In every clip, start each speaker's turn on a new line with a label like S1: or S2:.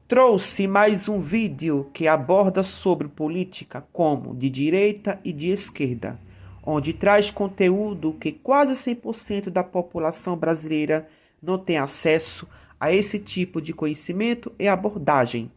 S1: Trouxe mais um vídeo que aborda sobre política como de direita e de esquerda, onde traz conteúdo que quase 100% da população brasileira não tem acesso a esse tipo de conhecimento e abordagem,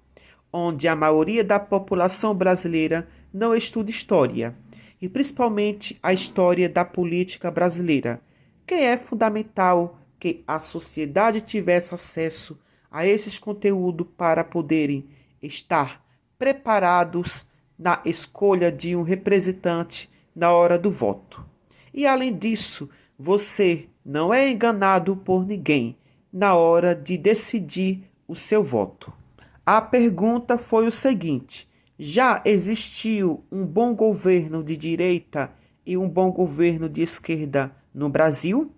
S1: onde a maioria da população brasileira não estuda história, e principalmente a história da política brasileira, que é fundamental que a sociedade tivesse acesso a esses conteúdos para poderem estar preparados na escolha de um representante na hora do voto. E além disso, você não é enganado por ninguém na hora de decidir o seu voto. A pergunta foi o seguinte: já existiu um bom governo de direita e um bom governo de esquerda no Brasil?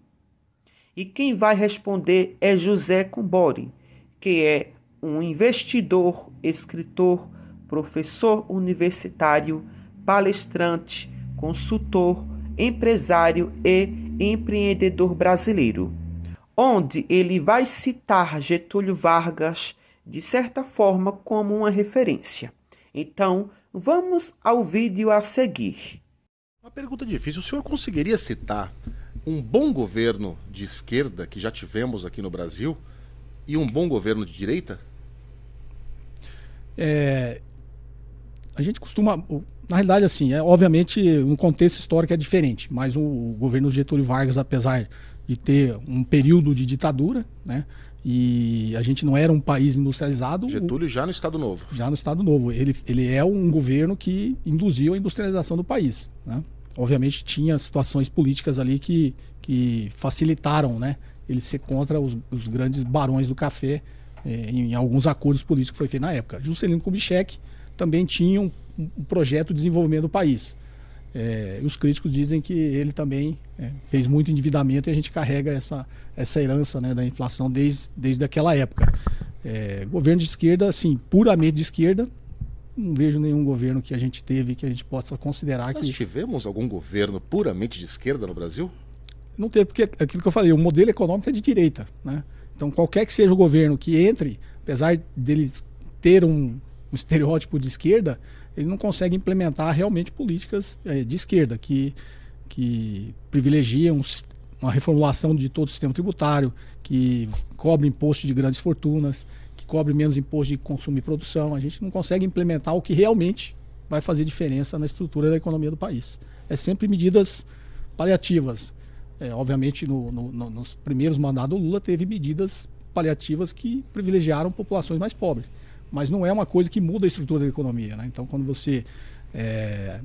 S1: E quem vai responder é José Combori, que é um investidor, escritor, professor universitário, palestrante, consultor, empresário e empreendedor brasileiro, onde ele vai citar Getúlio Vargas de certa forma como uma referência. Então, vamos ao vídeo a seguir.
S2: Uma pergunta difícil. O senhor conseguiria citar um bom governo de esquerda que já tivemos aqui no Brasil e um bom governo de direita?
S3: A gente costuma, na realidade, assim, obviamente um contexto histórico é diferente, mas o governo Getúlio Vargas, apesar de ter um período de ditadura, né, e a gente não era um país industrializado.
S2: Getúlio já no Estado Novo.
S3: Já no Estado Novo. Ele é um governo que induziu a industrialização do país, né? Obviamente tinha situações políticas ali que facilitaram, né, ele ser contra os grandes barões do café em alguns acordos políticos que foi feito na época. Juscelino Kubitschek também tinha um projeto de desenvolvimento do país. E os críticos dizem que ele também fez muito endividamento e a gente carrega essa herança, né, da inflação desde aquela época. Governo de esquerda, assim, puramente de esquerda, não vejo nenhum governo que a gente teve que a gente possa considerar que...
S2: Nós tivemos algum governo puramente de esquerda no Brasil?
S3: Não teve, porque aquilo que eu falei, o modelo econômico é de direita, né? Então qualquer que seja o governo que entre, apesar dele ter um estereótipo de esquerda, ele não consegue implementar realmente políticas de esquerda que privilegiam uma reformulação de todo o sistema tributário, que cobre imposto de grandes fortunas, que cobre menos imposto de consumo e produção. A gente não consegue implementar o que realmente vai fazer diferença na estrutura da economia do país. É sempre medidas paliativas. Obviamente, nos primeiros mandatos do Lula, teve medidas paliativas que privilegiaram populações mais pobres. Mas não é uma coisa que muda a estrutura da economia, né? Então, quando você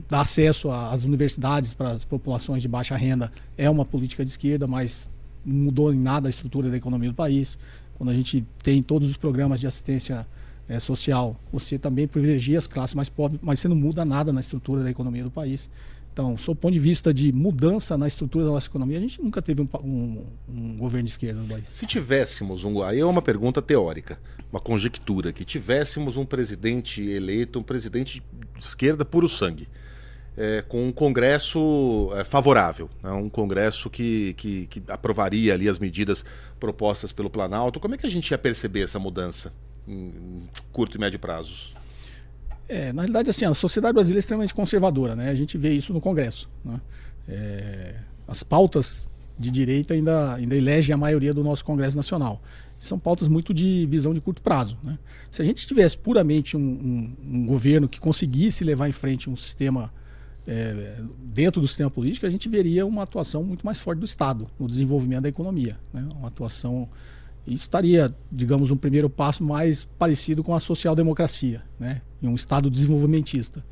S3: dá acesso às universidades para as populações de baixa renda, é uma política de esquerda, mas não mudou em nada a estrutura da economia do país. Quando a gente tem todos os programas de assistência social, você também privilegia as classes mais pobres, mas você não muda nada na estrutura da economia do país. Então, sob o ponto de vista de mudança na estrutura da nossa economia, a gente nunca teve um governo de esquerda no país.
S2: Se tivéssemos aí é uma pergunta teórica, uma conjectura, que tivéssemos um presidente eleito, um presidente de esquerda puro sangue, com um Congresso favorável, né? Um Congresso que aprovaria ali as medidas propostas pelo Planalto, como é que a gente ia perceber essa mudança em curto e médio prazos?
S3: Na realidade, assim, a sociedade brasileira é extremamente conservadora, né? A gente vê isso no Congresso, né? As pautas de direita ainda elegem a maioria do nosso Congresso Nacional. São pautas muito de visão de curto prazo, né? Se a gente tivesse puramente um governo que conseguisse levar em frente um sistema dentro do sistema político, a gente veria uma atuação muito mais forte do Estado no desenvolvimento da economia, né? Uma atuação... Isso estaria, digamos, um primeiro passo mais parecido com a social-democracia, né? Em um Estado desenvolvimentista,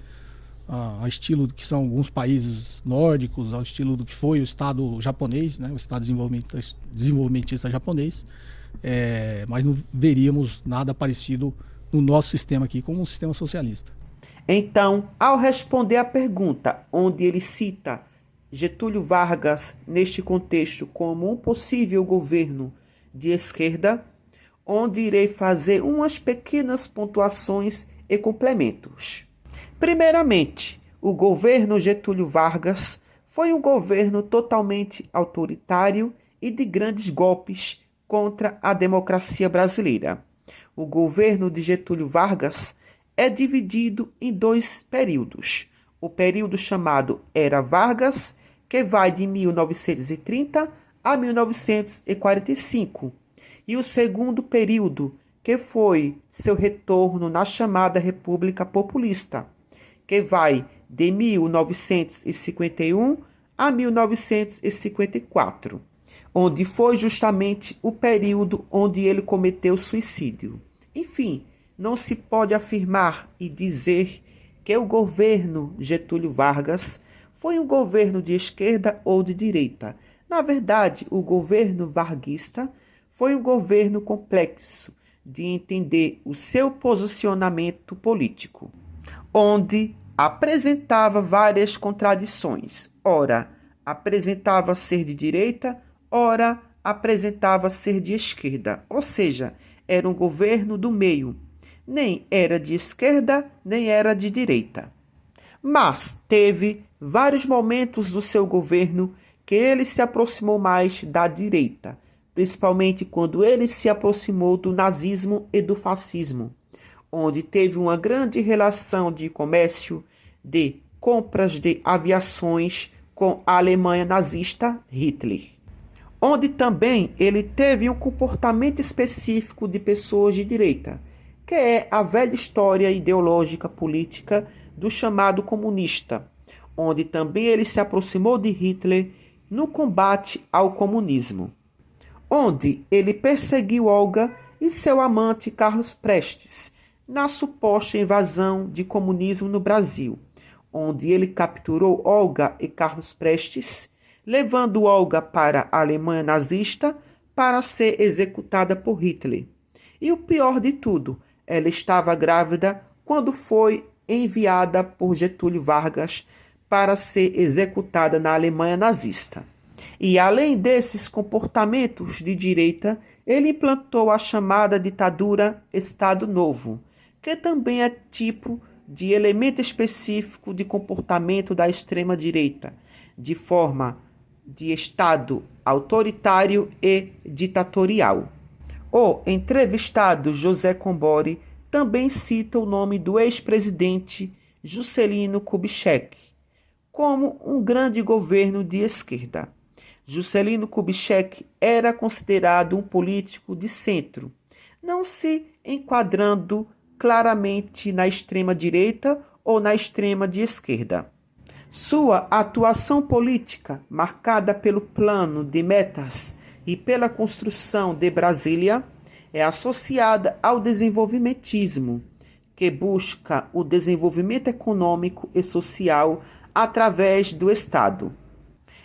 S3: ao estilo do que são alguns países nórdicos, ao estilo do que foi o Estado japonês, né? O Estado desenvolvimentista japonês, mas não veríamos nada parecido no nosso sistema aqui como um sistema socialista.
S1: Então, ao responder à pergunta, onde ele cita Getúlio Vargas neste contexto como um possível governo de esquerda, onde irei fazer umas pequenas pontuações e complementos. Primeiramente, o governo Getúlio Vargas foi um governo totalmente autoritário e de grandes golpes contra a democracia brasileira. o governo de Getúlio Vargas é dividido em dois períodos. O período chamado Era Vargas, que vai de 1930 a 1945, e o segundo período, que foi seu retorno na chamada República Populista, que vai de 1951 a 1954, onde foi justamente o período onde ele cometeu suicídio. Enfim, não se pode afirmar e dizer que o governo Getúlio Vargas foi um governo de esquerda ou de direita. Na verdade, o governo varguista foi um governo complexo de entender o seu posicionamento político, onde apresentava várias contradições. Ora, apresentava ser de direita, ora, apresentava ser de esquerda. Ou seja, era um governo do meio. Nem era de esquerda, nem era de direita. Mas teve vários momentos do seu governo que ele se aproximou mais da direita, principalmente quando ele se aproximou do nazismo e do fascismo, onde teve uma grande relação de comércio, de compras de aviações com a Alemanha nazista Hitler, onde também ele teve um comportamento específico de pessoas de direita, que é a velha história ideológica política do chamado comunista, onde também ele se aproximou de Hitler no combate ao comunismo, onde ele perseguiu Olga e seu amante Carlos Prestes na suposta invasão de comunismo no Brasil, onde ele capturou Olga e Carlos Prestes, levando Olga para a Alemanha nazista para ser executada por Hitler. E o pior de tudo, ela estava grávida quando foi enviada por Getúlio Vargas para ser executada na Alemanha nazista. E além desses comportamentos de direita, ele implantou a chamada ditadura Estado Novo, que também é tipo de elemento específico de comportamento da extrema-direita, de forma de Estado autoritário e ditatorial. O entrevistado José Combori também cita o nome do ex-presidente Juscelino Kubitschek como um grande governo de esquerda. Juscelino Kubitschek era considerado um político de centro, não se enquadrando claramente na extrema-direita ou na extrema-esquerda. Sua atuação política, marcada pelo plano de metas e pela construção de Brasília, é associada ao desenvolvimentismo, que busca o desenvolvimento econômico e social através do Estado.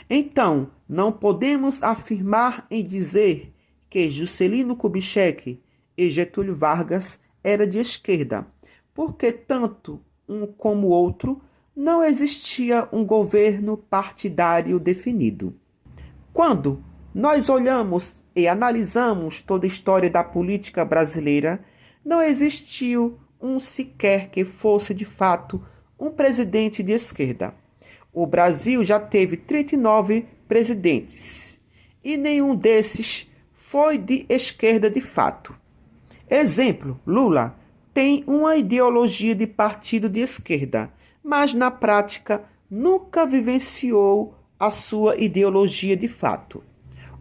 S1: Então, não podemos afirmar e dizer que Juscelino Kubitschek e Getúlio Vargas era de esquerda, porque tanto um como o outro não existia um governo partidário definido. Quando nós olhamos e analisamos toda a história da política brasileira, não existiu um sequer que fosse de fato um presidente de esquerda. O Brasil já teve 39 presidentes e nenhum desses foi de esquerda de fato. Exemplo, Lula tem uma ideologia de partido de esquerda, mas na prática nunca vivenciou a sua ideologia de fato.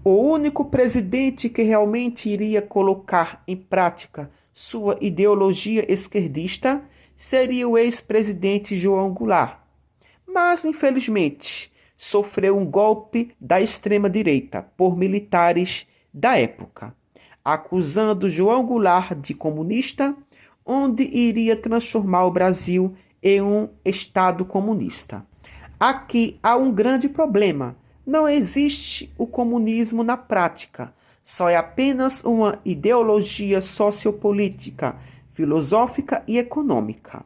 S1: O único presidente que realmente iria colocar em prática sua ideologia esquerdista seria o ex-presidente João Goulart. Mas, infelizmente, sofreu um golpe da extrema-direita por militares da época, acusando João Goulart de comunista, onde iria transformar o Brasil em um Estado comunista. Aqui há um grande problema. Não existe o comunismo na prática. Só é apenas uma ideologia sociopolítica, filosófica e econômica.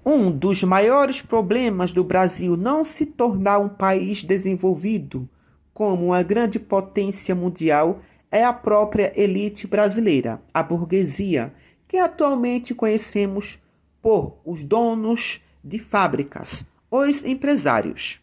S1: Um dos maiores problemas do Brasil não se tornar um país desenvolvido como uma grande potência mundial é a própria elite brasileira, a burguesia, que atualmente conhecemos por os donos de fábricas, os empresários.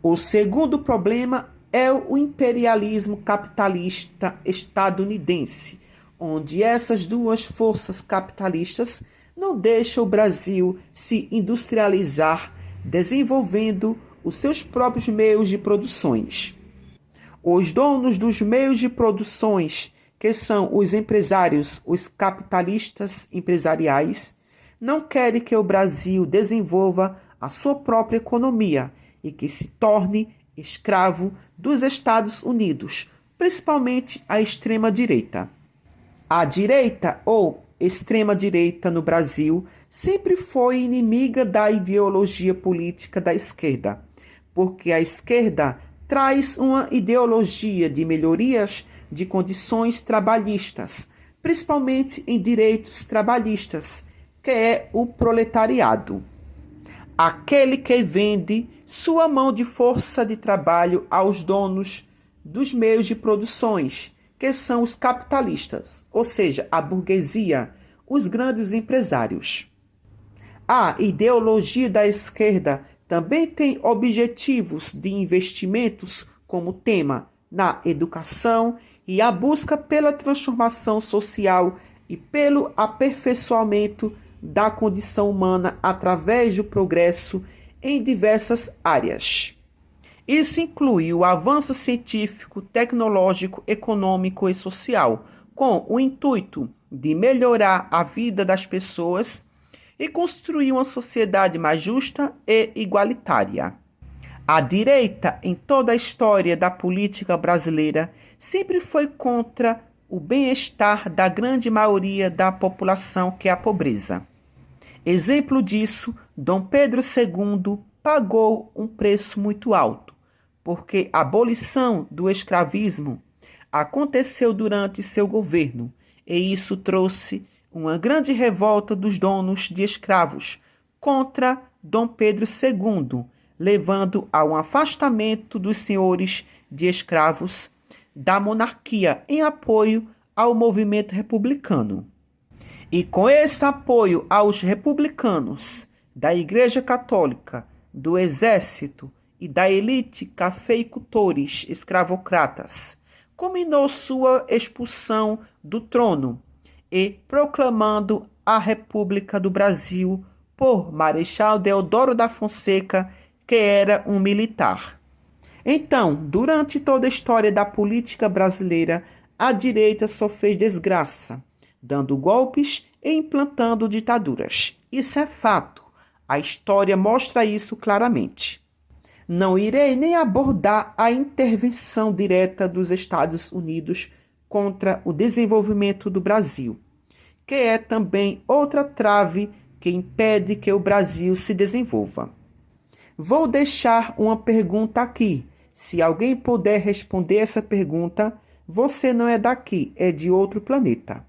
S1: O segundo problema é o imperialismo capitalista estadunidense, onde essas duas forças capitalistas não deixam o Brasil se industrializar, desenvolvendo os seus próprios meios de produções. Os donos dos meios de produções, que são os empresários, os capitalistas empresariais, não querem que o Brasil desenvolva a sua própria economia e que se torne escravo dos Estados Unidos, principalmente a extrema-direita. A direita ou extrema-direita no Brasil sempre foi inimiga da ideologia política da esquerda, porque a esquerda traz uma ideologia de melhorias de condições trabalhistas, principalmente em direitos trabalhistas, que é o proletariado. Aquele que vende sua mão de força de trabalho aos donos dos meios de produções, que são os capitalistas, ou seja, a burguesia, os grandes empresários. A ideologia da esquerda também tem objetivos de investimentos como tema na educação e a busca pela transformação social e pelo aperfeiçoamento da condição humana através do progresso em diversas áreas. Isso inclui o avanço científico, tecnológico, econômico e social, com o intuito de melhorar a vida das pessoas e construir uma sociedade mais justa e igualitária. A direita, em toda a história da política brasileira, sempre foi contra o bem-estar da grande maioria da população, que é a pobreza. Exemplo disso, Dom Pedro II pagou um preço muito alto, porque a abolição do escravismo aconteceu durante seu governo, e isso trouxe uma grande revolta dos donos de escravos contra Dom Pedro II, levando a um afastamento dos senhores de escravos da monarquia em apoio ao movimento republicano. E com esse apoio aos republicanos, da Igreja Católica, do Exército e da elite cafeicultores escravocratas, culminou sua expulsão do trono e proclamando a República do Brasil por Marechal Deodoro da Fonseca, que era um militar. Então, durante toda a história da política brasileira, a direita só fez desgraça, dando golpes e implantando ditaduras. Isso é fato. A história mostra isso claramente. Não irei nem abordar a intervenção direta dos Estados Unidos contra o desenvolvimento do Brasil, que é também outra trave que impede que o Brasil se desenvolva. Vou deixar uma pergunta aqui. Se alguém puder responder essa pergunta, você não é daqui, é de outro planeta.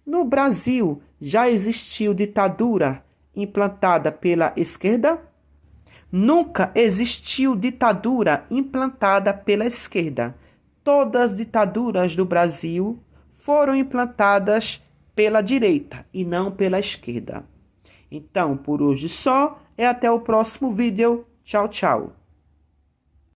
S1: No Brasil, já existiu ditadura implantada pela esquerda? Nunca existiu ditadura implantada pela esquerda. Todas as ditaduras do Brasil foram implantadas pela direita e não pela esquerda. Então, por hoje só, e até o próximo vídeo. Tchau, tchau.